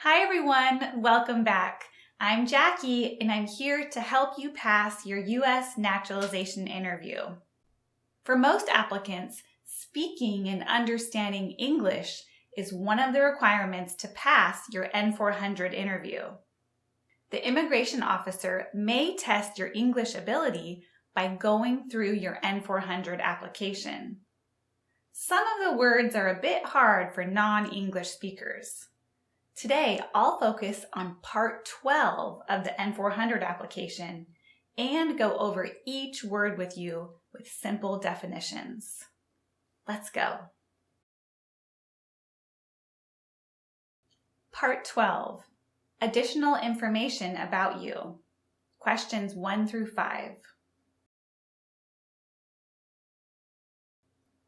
Hi everyone, welcome back. I'm Jackie and I'm here to help you pass your U.S. naturalization interview. For most applicants, speaking and understanding English is one of the requirements to pass your N-400 interview. The immigration officer may test your English ability by going through your N-400 application. Some of the words are a bit hard for non-English speakers. Today, I'll focus on Part 12 of the N-400 application and go over each word with you with simple definitions. Let's go. Part 12. Additional information about you. Questions 1 through 5.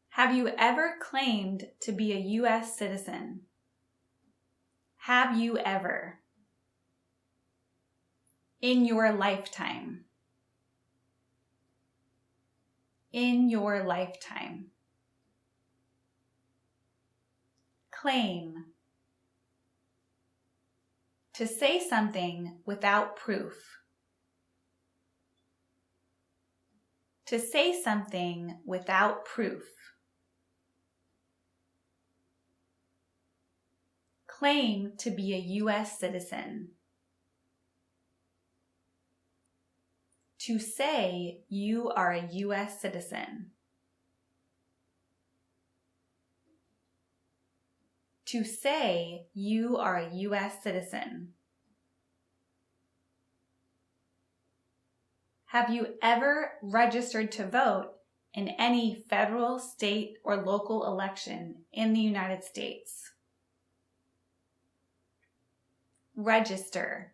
Have you ever claimed to be a U.S. citizen? Have you ever? In your lifetime. In your lifetime. Claim. To say something without proof. To say something without proof. Claim to be a U.S. citizen. To say you are a U.S. citizen. To say you are a U.S. citizen. Have you ever registered to vote in any federal, state, or local election in the United States? Register.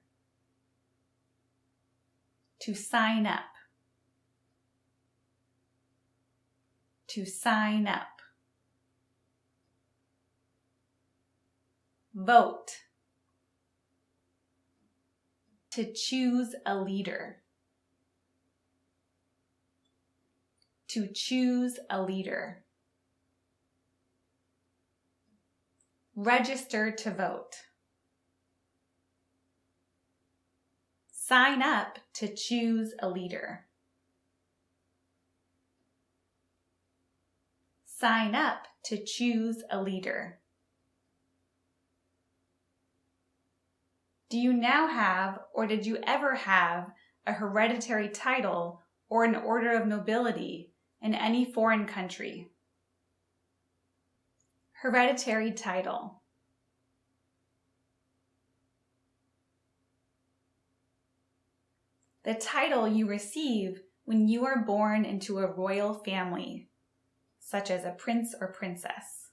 To sign up. To sign up. Vote. To choose a leader. To choose a leader. Register to vote. Sign up to choose a leader. Sign up to choose a leader. Do you now have, or did you ever have, a hereditary title or an order of nobility in any foreign country? Hereditary title. The title you receive when you are born into a royal family, such as a prince or princess.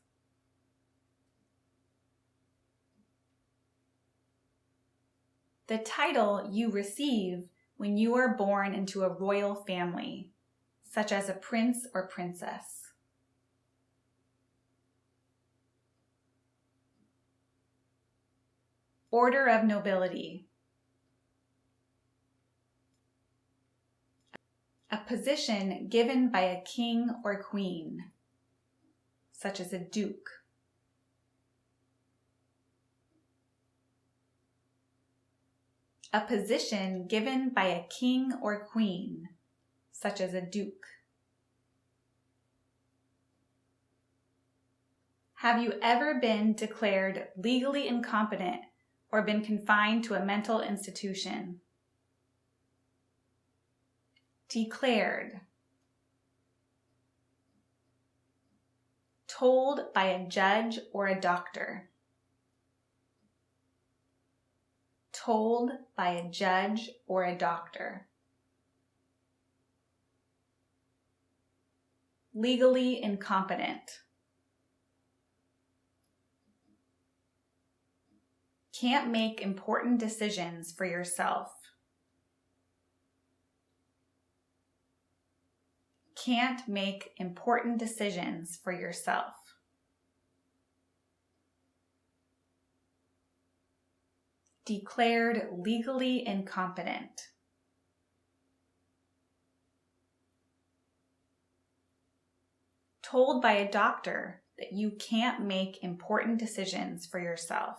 The title you receive when you are born into a royal family, such as a prince or princess. Order of nobility. A position given by a king or queen, such as a duke. A position given by a king or queen, such as a duke. Have you ever been declared legally incompetent or been confined to a mental institution? Declared. Told by a judge or a doctor. Told by a judge or a doctor. Legally incompetent. Can't make important decisions for yourself. Can't make important decisions for yourself. Declared legally incompetent. Told by a doctor that you can't make important decisions for yourself.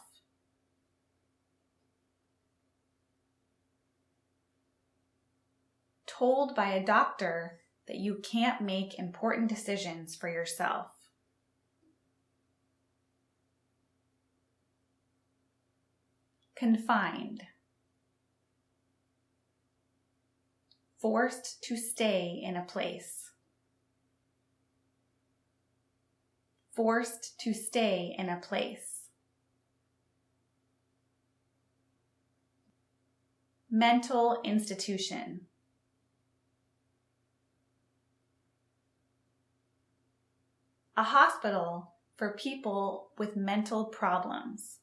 told by a doctor that you can't make important decisions for yourself. Confined. Forced to stay in a place. Forced to stay in a place. Mental institution. A hospital for people with mental problems.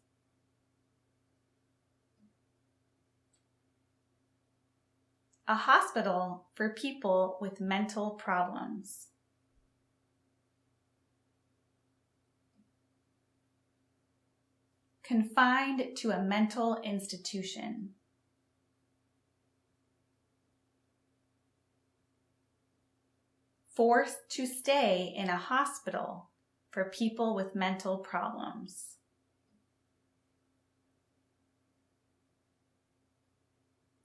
A hospital for people with mental problems. Confined to a mental institution. Forced to stay in a hospital for people with mental problems.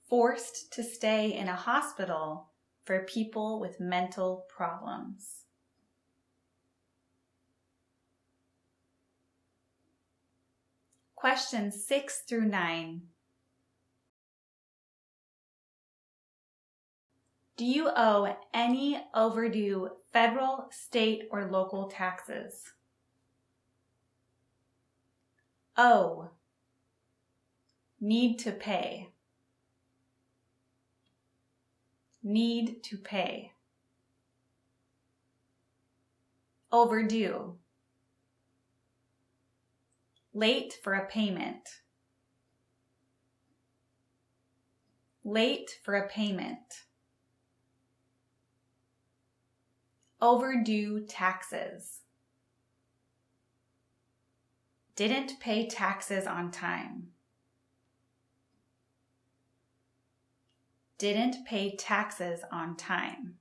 Forced to stay in a hospital for people with mental problems. Questions 6 through 9. Do you owe any overdue federal, state, or local taxes? Owe. Need to pay. Need to pay. Overdue. Late for a payment. Late for a payment. Overdue taxes. Didn't pay taxes on time. Didn't pay taxes on time.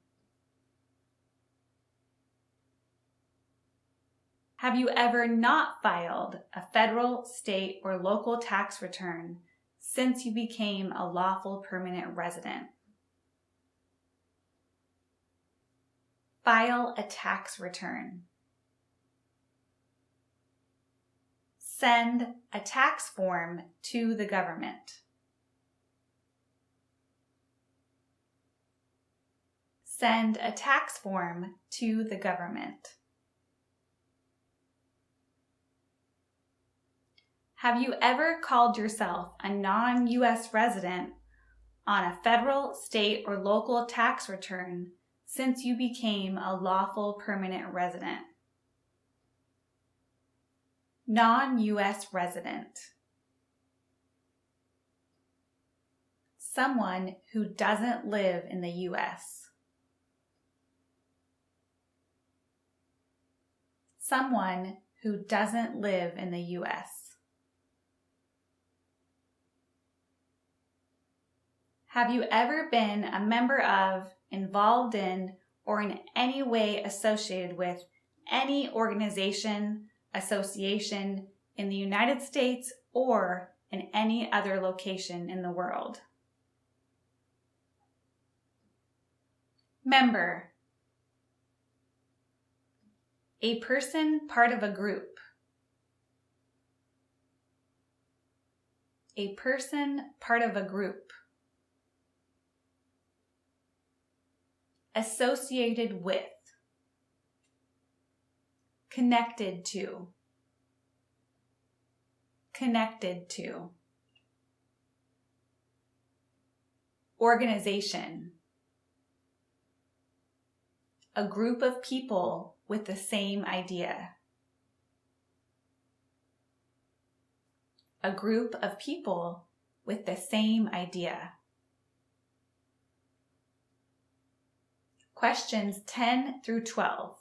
Have you ever not filed a federal, state, or local tax return since you became a lawful permanent resident? File a tax return. Send a tax form to the government. Send a tax form to the government. Have you ever called yourself a non-U.S. resident on a federal, state, or local tax return since you became a lawful permanent resident? Non-U.S. resident. Someone who doesn't live in the U.S. Someone who doesn't live in the U.S. Have you ever been a member of, involved in, or in any way associated with any organization, association in the United States or in any other location in the world? Member. A person part of a group. A person part of a group. Associated with. Connected to. Connected to. Organization. A group of people with the same idea. A group of people with the same idea. Questions 10 through 12.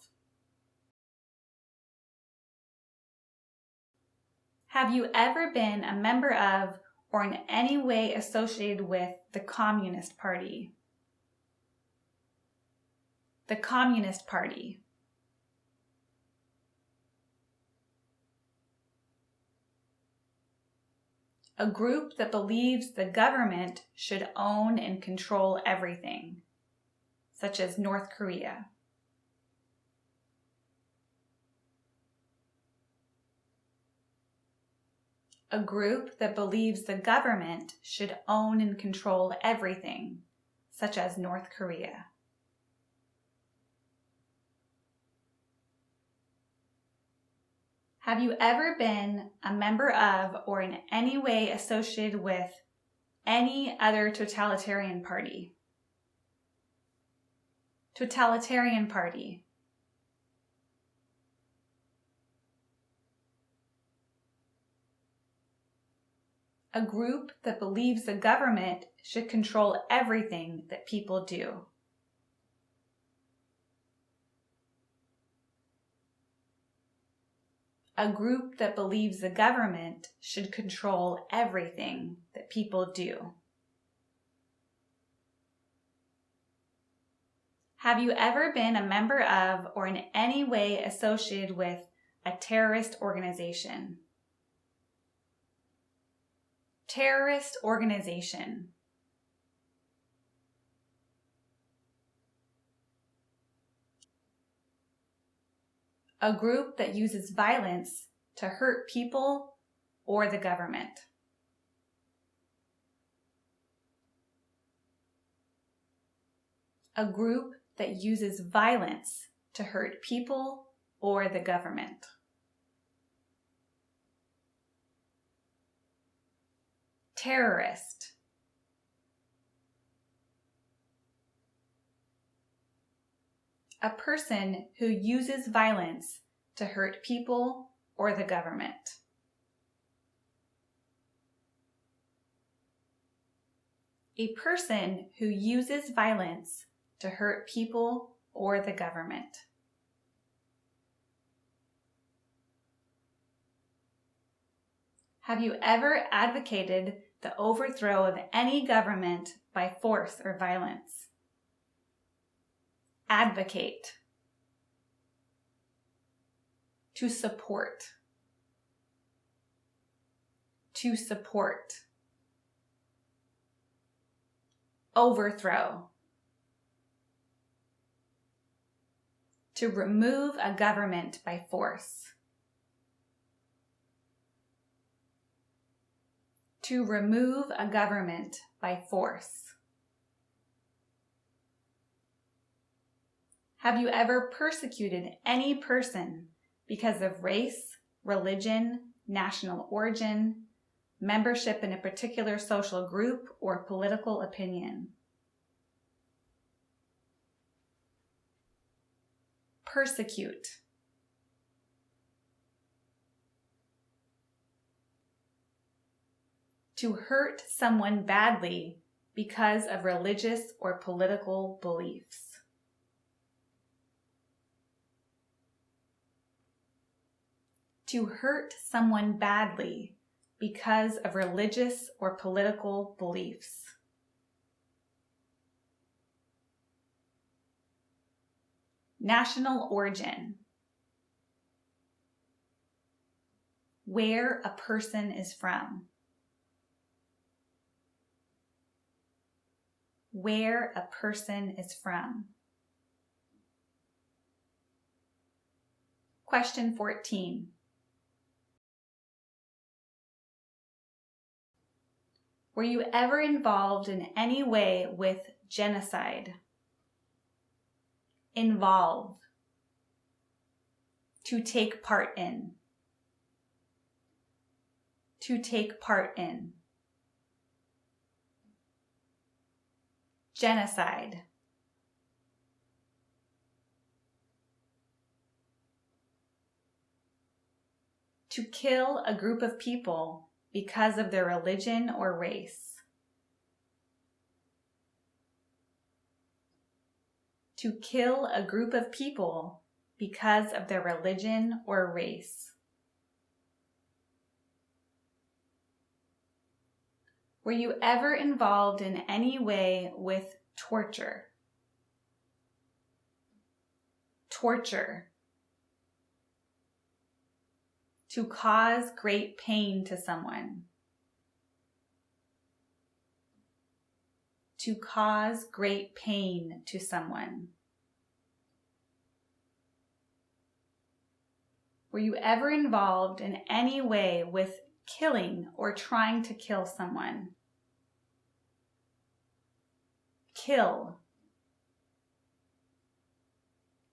Have you ever been a member of or in any way associated with the Communist Party? The Communist Party. A group that believes the government should own and control everything. such as North Korea. A group that believes the government should own and control everything, such as North Korea. Have you ever been a member of or in any way associated with any other totalitarian party? Totalitarian party. A group that believes the government should control everything that people do. A group that believes the government should control everything that people do. Have you ever been a member of or in any way associated with a terrorist organization? Terrorist organization. A group that uses violence to hurt people or the government. A group that uses violence to hurt people or the government. Terrorist. A person who uses violence to hurt people or the government. A person who uses violence to hurt people or the government. Have you ever advocated the overthrow of any government by force or violence? Advocate. To support. To support. Overthrow. To remove a government by force. To remove a government by force. Have you ever persecuted any person because of race, religion, national origin, membership in a particular social group, or political opinion? Persecute. To hurt someone badly because of religious or political beliefs. To hurt someone badly because of religious or political beliefs. National origin. Where a person is from. Where a person is from. Question 14. Were you ever involved in any way with genocide? Involve. To take part in. To take part in. Genocide. To kill a group of people because of their religion or race. To kill a group of people because of their religion or race. Were you ever involved in any way with torture? Torture. To cause great pain to someone. to cause great pain to someone. Were you ever involved in any way with killing or trying to kill someone? Kill.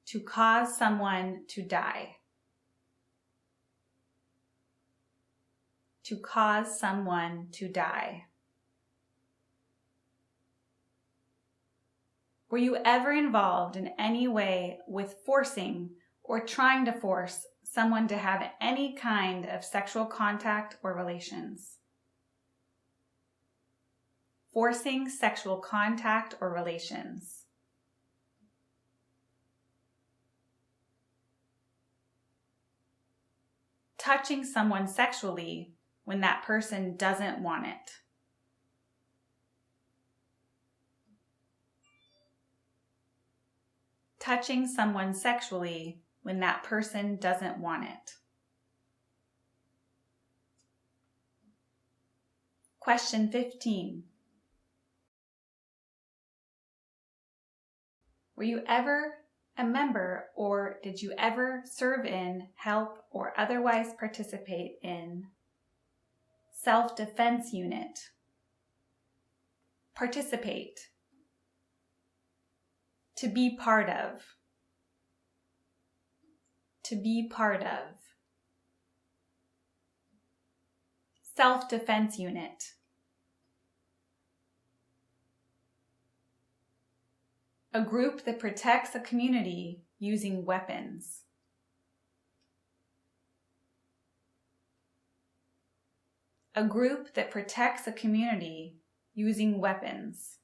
To cause someone to die. To cause someone to die. Were you ever involved in any way with forcing or trying to force someone to have any kind of sexual contact or relations? Forcing sexual contact or relations. Touching someone sexually when that person doesn't want it. Touching someone sexually when that person doesn't want it. Question 15. Were you ever a member, or did you ever serve in, help, or otherwise participate in self-defense unit? Participate. To be part of. To be part of. Self-defense unit. A group that protects a community using weapons. A group that protects a community using weapons.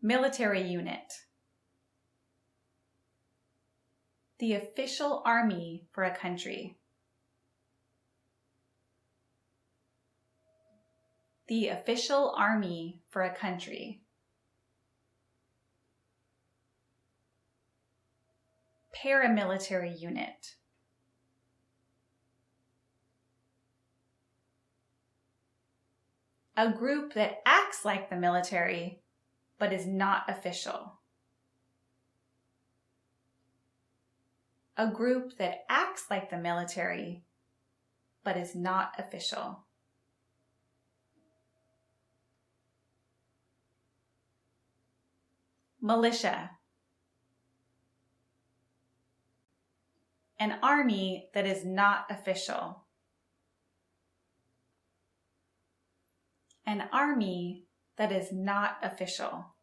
Military unit. The official army for a country. The official army for a country. Paramilitary unit. A group that acts like the military but is not official. A group that acts like the military but is not official. Militia. An army that is not official. An army that is not official.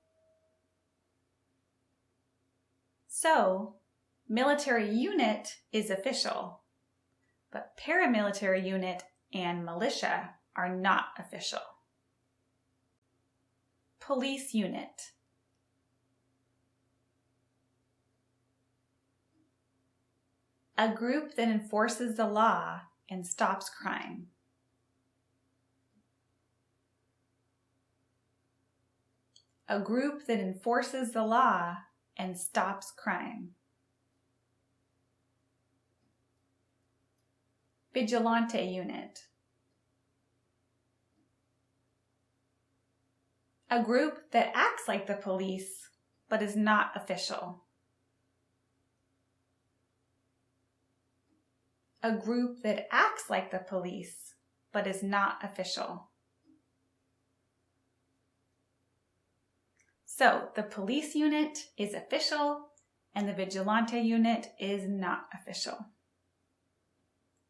So, military unit is official, but paramilitary unit and militia are not official. Police unit. A group that enforces the law and stops crime. A group that enforces the law and stops crime. Vigilante unit. A group that acts like the police but is not official. A group that acts like the police but is not official. So, the police unit is official and the vigilante unit is not official.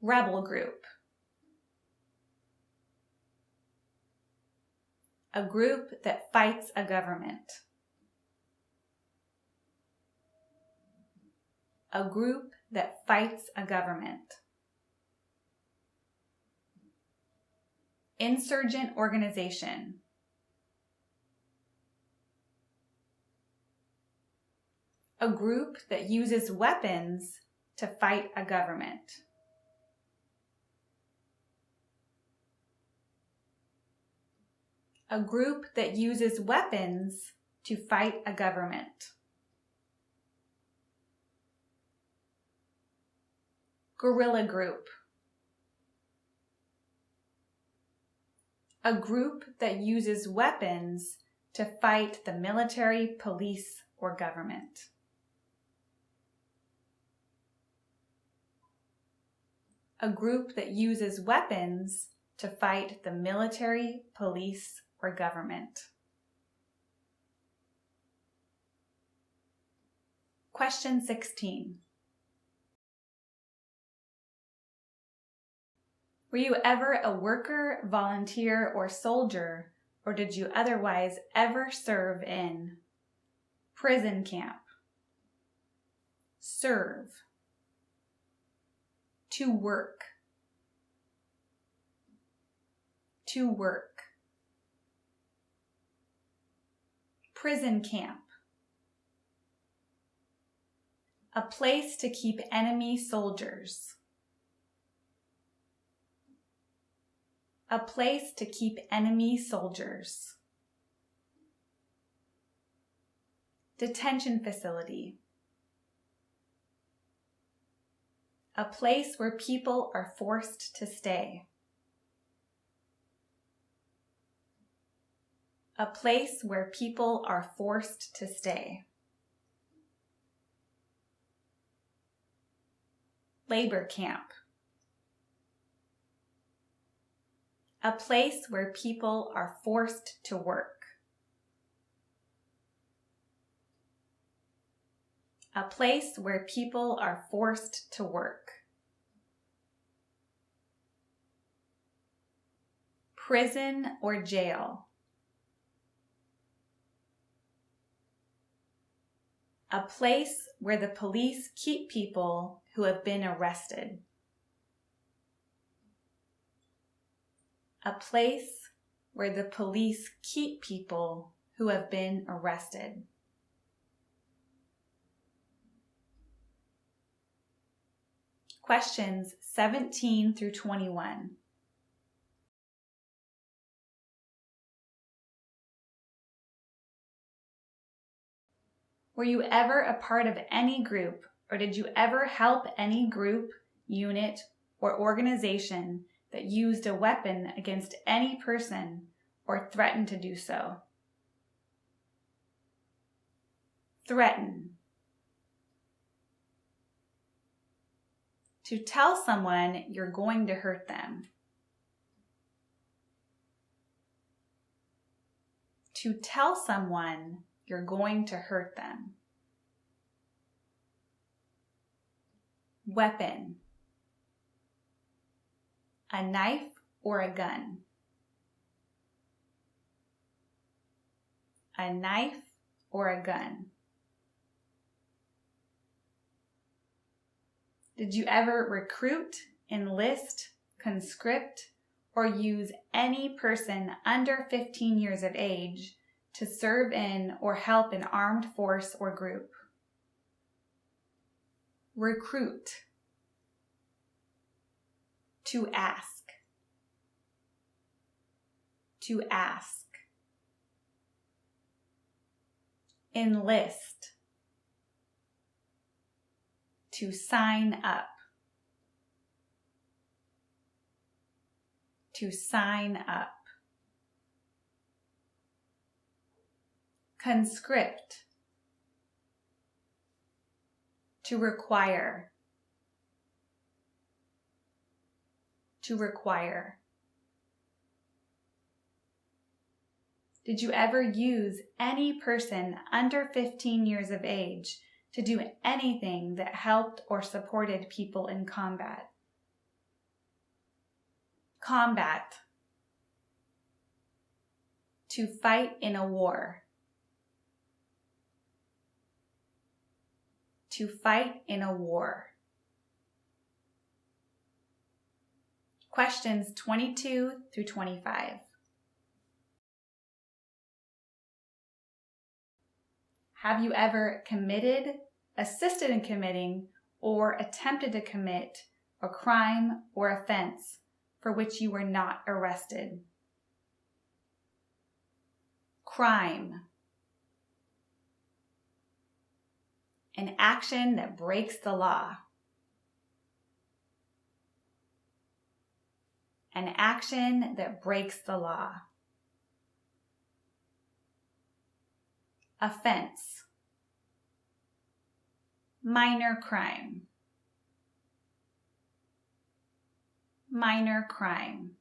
Rebel group. A group that fights a government. A group that fights a government. Insurgent organization. A group that uses weapons to fight a government. A group that uses weapons to fight a government. Guerrilla group. A group that uses weapons to fight the military, police, or government. A group that uses weapons to fight the military, police, or government. Question 16. Were you ever a worker, volunteer, or soldier, or did you otherwise ever serve in prison camp? Serve. To work. To work. Prison camp. A place to keep enemy soldiers. A place to keep enemy soldiers. Detention facility. A place where people are forced to stay. A place where people are forced to stay. Labor camp. A place where people are forced to work. A place where people are forced to work. Prison or jail. A place where the police keep people who have been arrested. A place where the police keep people who have been arrested. Questions 17 through 21. Were you ever a part of any group, or did you ever help any group, unit, or organization that used a weapon against any person or threatened to do so? Threaten. To tell someone you're going to hurt them. To tell someone you're going to hurt them. Weapon. A knife or a gun. A knife or a gun. Did you ever recruit, enlist, conscript, or use any person under 15 years of age to serve in or help an armed force or group? Recruit. To ask. To ask. Enlist. To sign up. To sign up. Conscript. To require. To require. Did you ever use any person under 15 years of age to do anything that helped or supported people in combat? Combat. To fight in a war. To fight in a war. Questions 22 through 25. Have you ever committed, assisted in committing, or attempted to commit a crime or offense for which you were not arrested? Crime. An action that breaks the law. an action that breaks the law. Offense. Minor crime. Minor crime.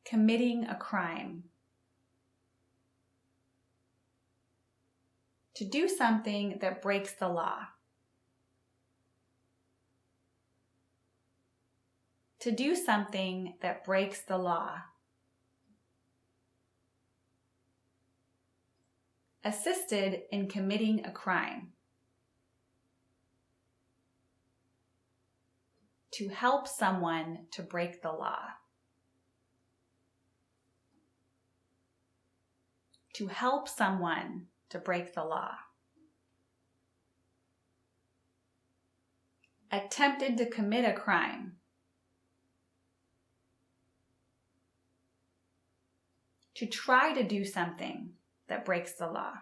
Committing a crime. To do something that breaks the law. To do something that breaks the law. Assisted in committing a crime. To help someone to break the law. To help someone to break the law. Attempted to commit a crime. To try to do something that breaks the law.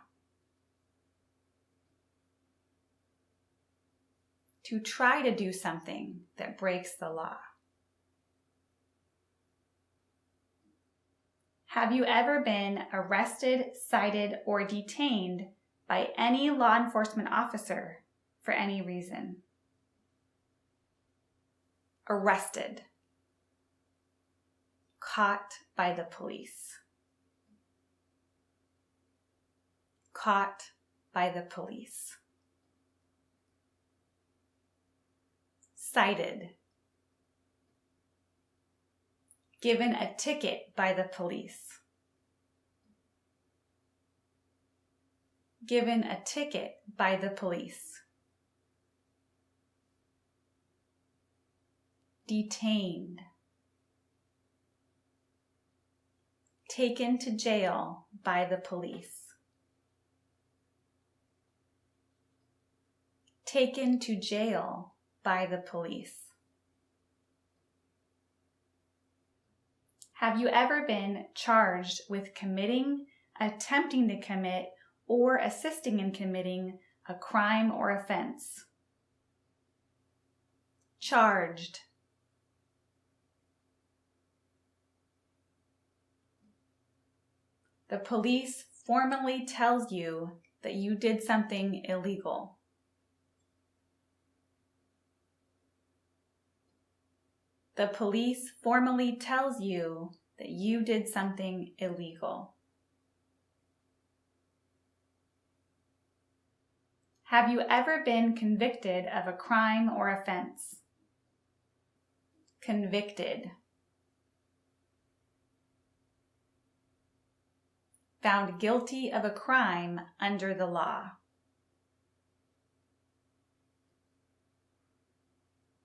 To try to do something that breaks the law. Have you ever been arrested, cited, or detained by any law enforcement officer for any reason? Arrested. Caught by the police. Caught by the police. Cited. Given a ticket by the police. Given a ticket by the police. Detained. Taken to jail by the police. Taken to jail by the police. Have you ever been charged with committing, attempting to commit, or assisting in committing a crime or offense? Charged. The police formally tells you that you did something illegal. The police formally tells you that you did something illegal. Have you ever been convicted of a crime or offense? Convicted. Found guilty of a crime under the law.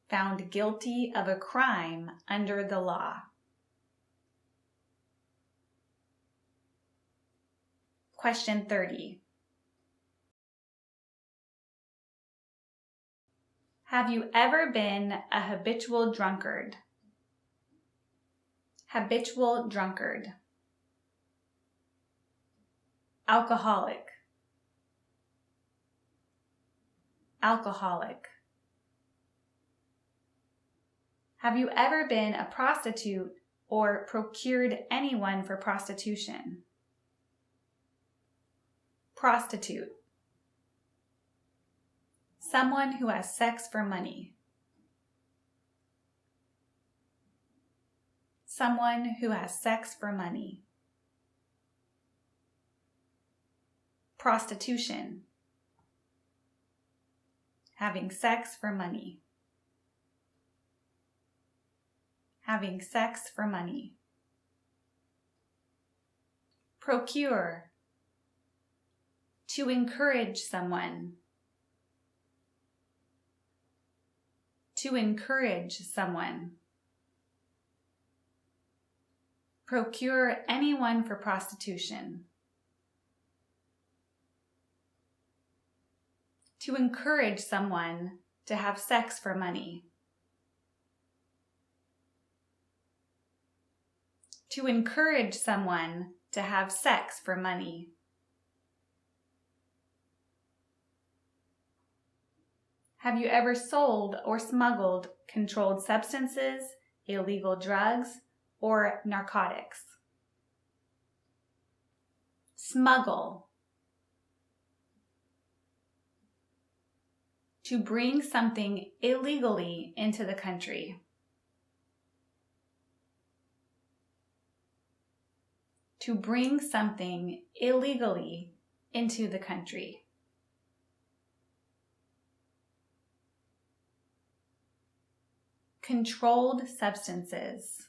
Found guilty of a crime under the law. Question 30. Have you ever been a habitual drunkard? Habitual drunkard. Alcoholic. Alcoholic. Have you ever been a prostitute or procured anyone for prostitution? Prostitute. Someone who has sex for money. Someone who has sex for money. Prostitution. Having sex for money. Having sex for money. Procure. To encourage someone. To encourage someone. Procure anyone for prostitution. To encourage someone to have sex for money. To encourage someone to have sex for money. Have you ever sold or smuggled controlled substances, illegal drugs, or narcotics? Smuggle. To bring something illegally into the country. To bring something illegally into the country. Controlled substances.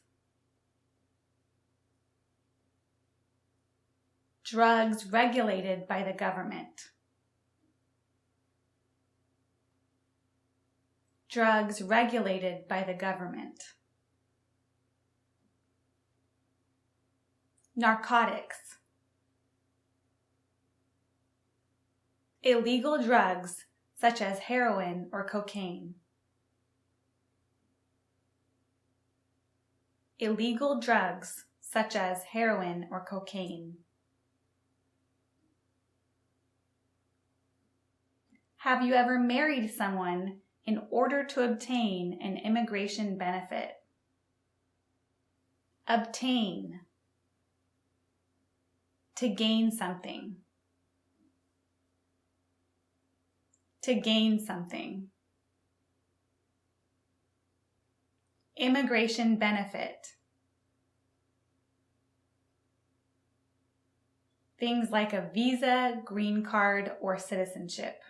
Drugs regulated by the government. Drugs regulated by the government. Narcotics. Illegal drugs such as heroin or cocaine. Illegal drugs such as heroin or cocaine. Have you ever married someone in order to obtain an immigration benefit? Obtain. To gain something. To gain something. Immigration benefit. Things like a visa, green card, or citizenship.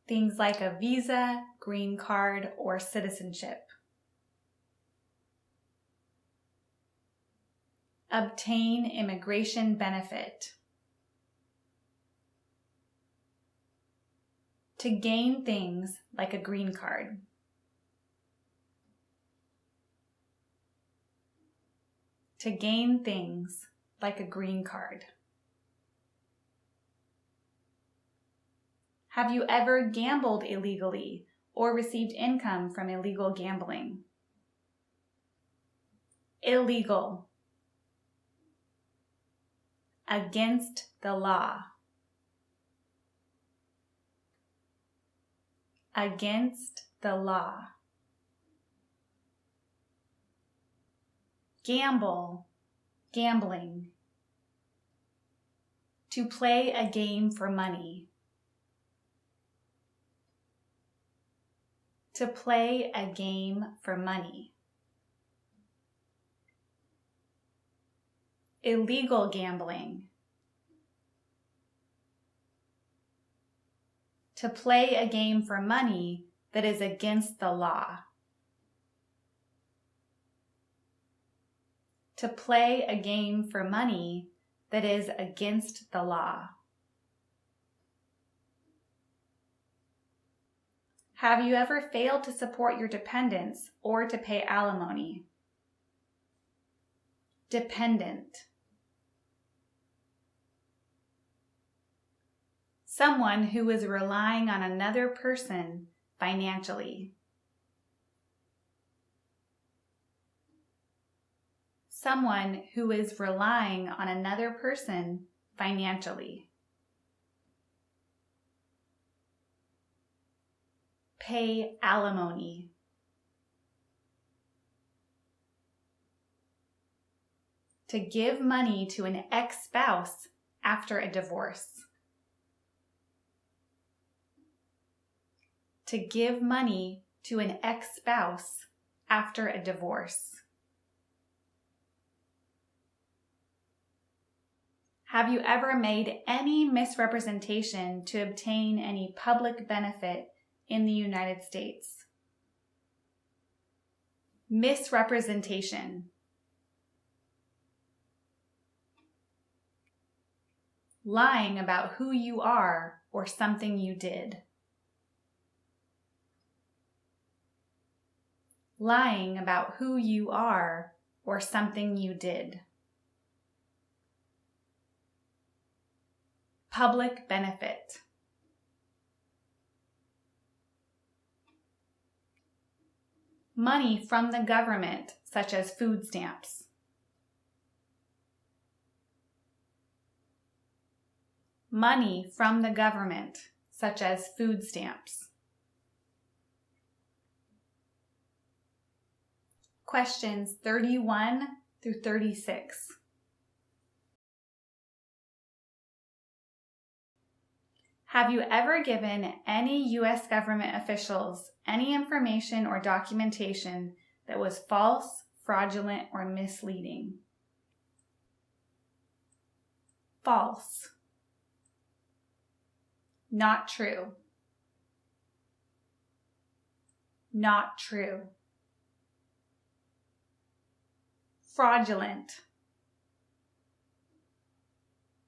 Things like a visa, green card, or citizenship. Obtain immigration benefit. To gain things like a green card. To gain things like a green card. Have you ever gambled illegally or received income from illegal gambling? Illegal. Against the law. Against the law. Gamble, gambling. To play a game for money. To play a game for money. Illegal gambling. To play a game for money that is against the law. To play a game for money that is against the law. Have you ever failed to support your dependents or to pay alimony? Dependent. Someone who is relying on another person financially. Someone who is relying on another person financially. Pay alimony. To give money to an ex-spouse after a divorce. To give money to an ex-spouse after a divorce. Have you ever made any misrepresentation to obtain any public benefit in the United States? Misrepresentation. Lying about who you are or something you did. Lying about who you are or something you did. Public benefit. Money from the government, such as food stamps. money from the government, such as food stamps. Questions 31 through 36. Have you ever given any U.S. government officials any information or documentation that was false, fraudulent, or misleading? False. Not true. Not true. Fraudulent.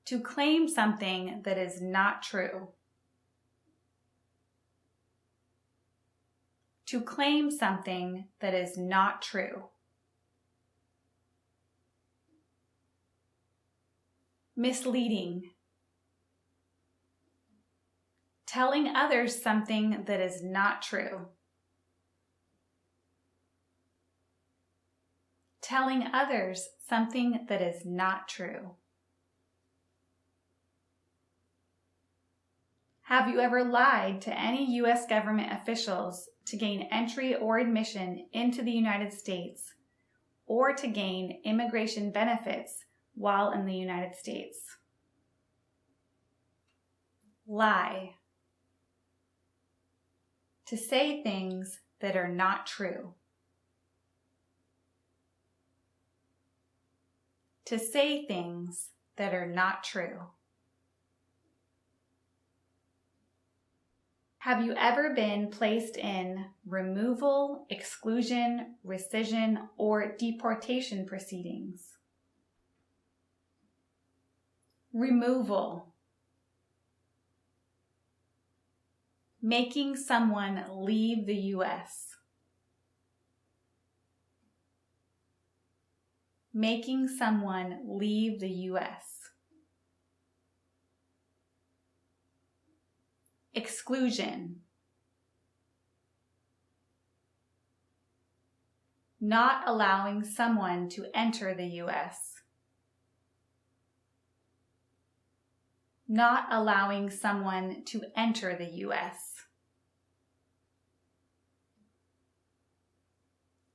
To claim something that is not true. To claim something that is not true. Misleading. Telling others something that is not true. Telling others something that is not true. Have you ever lied to any U.S. government officials to gain entry or admission into the United States or to gain immigration benefits while in the United States? Lie. To say things that are not true. To say things that are not true. Have you ever been placed in removal, exclusion, rescission, or deportation proceedings? Removal. Making someone leave the U.S. Making someone leave the U.S. Exclusion. Not allowing someone to enter the U.S. Not allowing someone to enter the U.S.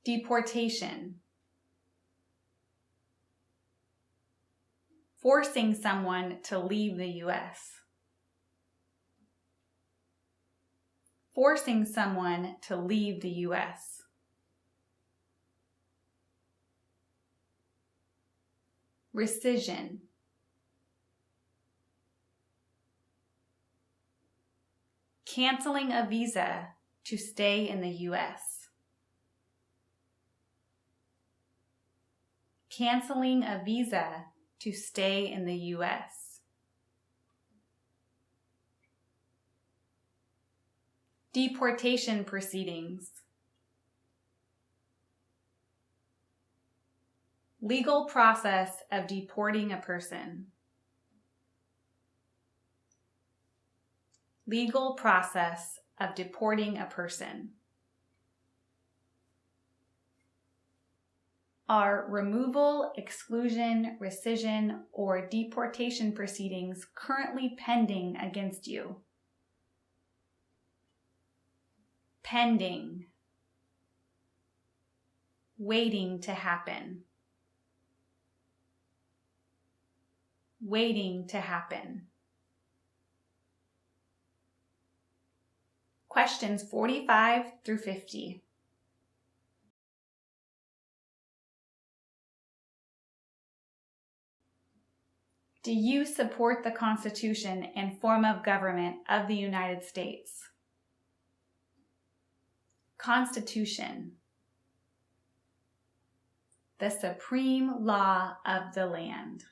Deportation. Forcing someone to leave the U.S. Forcing someone to leave the U.S. Rescission. Canceling a visa to stay in the U.S. Canceling a visa to stay in the U.S. Deportation proceedings. Legal process of deporting a person. Legal process of deporting a person. Are removal, exclusion, rescission, or deportation proceedings currently pending against you? Pending. Waiting to happen. Waiting to happen. Questions 45 through 50. Do you support the Constitution and form of government of the United States? Constitution. The supreme law of the land.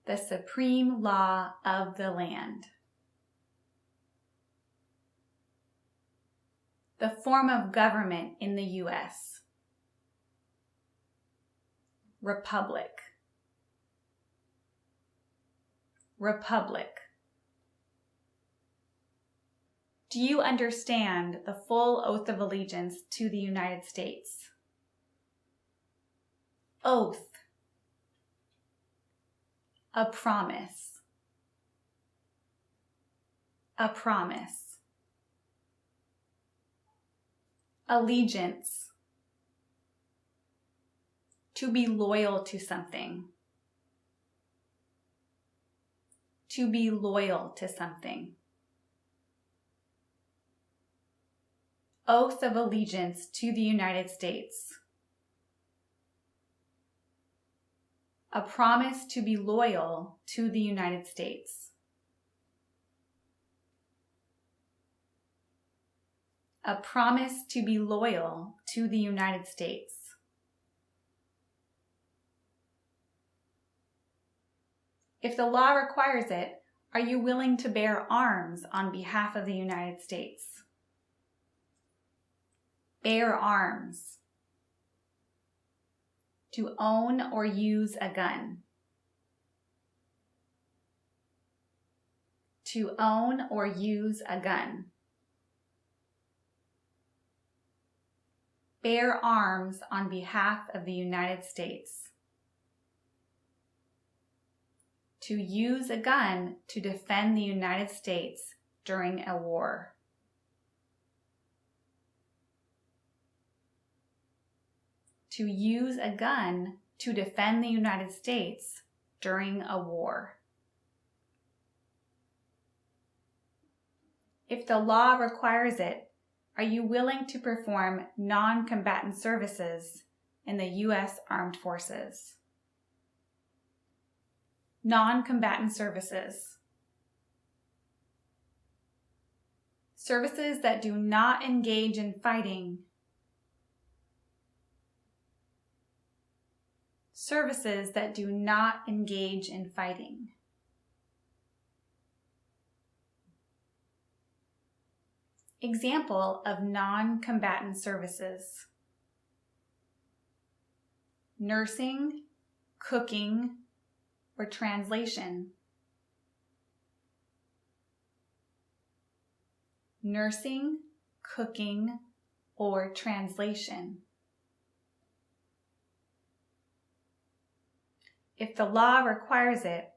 The supreme law of the land. The form of government in the U.S. Republic. Republic. Do you understand the full oath of allegiance to the United States? Oath. A promise. A promise. Allegiance. To be loyal to something. To be loyal to something. Oath of allegiance to the United States. A promise to be loyal to the United States. A promise to be loyal to the United States. If the law requires it, are you willing to bear arms on behalf of the United States? Bear arms. To own or use a gun. To own or use a gun. Bear arms on behalf of the United States. To use a gun to defend the United States during a war. To use a gun to defend the United States during a war. If the law requires it, are you willing to perform non-combatant services in the U.S. Armed Forces? Non-combatant services. Services that do not engage in fighting. Services that do not engage in fighting. Example of non-combatant services: nursing, cooking, or translation. Nursing, cooking, or translation. If the law requires it,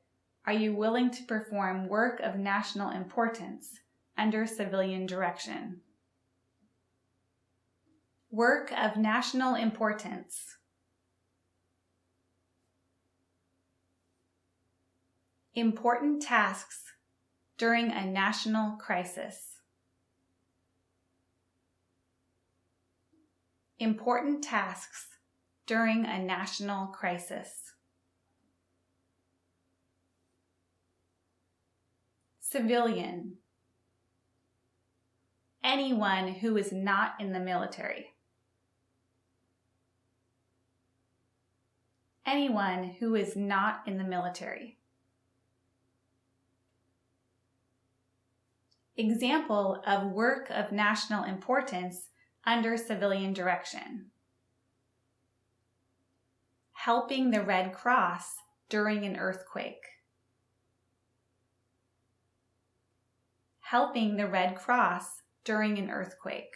are you willing to perform work of national importance under civilian direction? Work of national importance. Important tasks during a national crisis. Important tasks during a national crisis. Civilian. Anyone who is not in the military. Anyone who is not in the military. Example of work of national importance under civilian direction. Helping the Red Cross during an earthquake. Helping the Red Cross during an earthquake.